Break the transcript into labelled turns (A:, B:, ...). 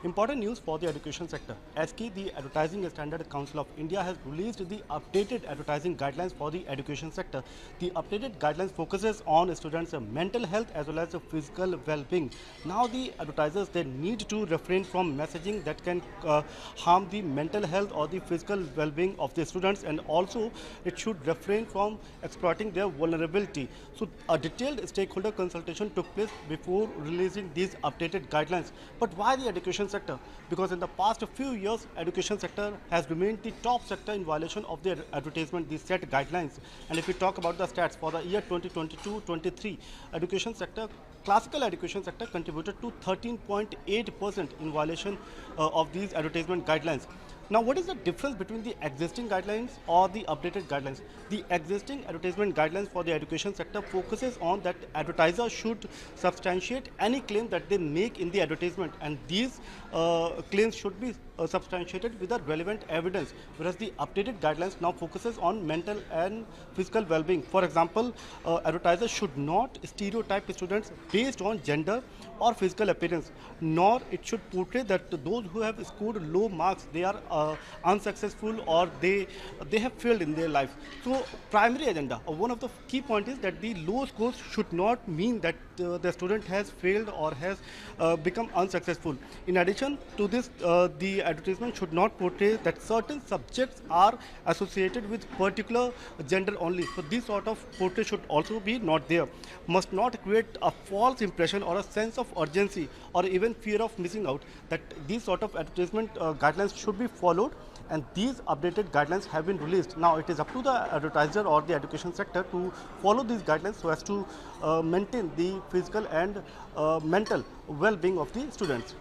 A: Important news for the education sector. ASCI, the Advertising Standard Council of India, has released the updated advertising guidelines for the education sector. The updated guidelines focuses on students' mental health as well as physical well-being. Now, the advertisers they need to refrain from messaging that can harm the mental health or the physical well-being of the students, and also it should refrain from exploiting their vulnerability. So, a detailed stakeholder consultation took place before releasing these updated guidelines. But why the education sector? Because in the past few years, education sector has remained the top sector in violation of the advertisement, the set guidelines. And if we talk about the stats for the year 2022-23, education sector, classical education sector contributed to 13.8% in violation of these advertisement guidelines. Now, what is the difference between the existing guidelines or the updated guidelines? The existing advertisement guidelines for the education sector focuses on that advertisers should substantiate any claim that they make in the advertisement, and these claims should be substantiated with the relevant evidence, whereas the updated guidelines now focuses on mental and physical well-being. For example, advertisers should not stereotype students based on gender or physical appearance, nor it should portray that those who have scored low marks they are unsuccessful or they have failed in their life. So primary agenda, one of the key point is that the low scores should not mean that the student has failed or has become unsuccessful. In addition to this, the advertisement should not portray that certain subjects are associated with particular gender only. So this sort of portray should also be not there. Must not create a false impression or a sense of urgency or even fear of missing out. That these sort of advertisement guidelines should be followed, and these updated guidelines have been released. Now it is up to the advertiser or the education sector to follow these guidelines so as to maintain the physical and mental well-being of the students.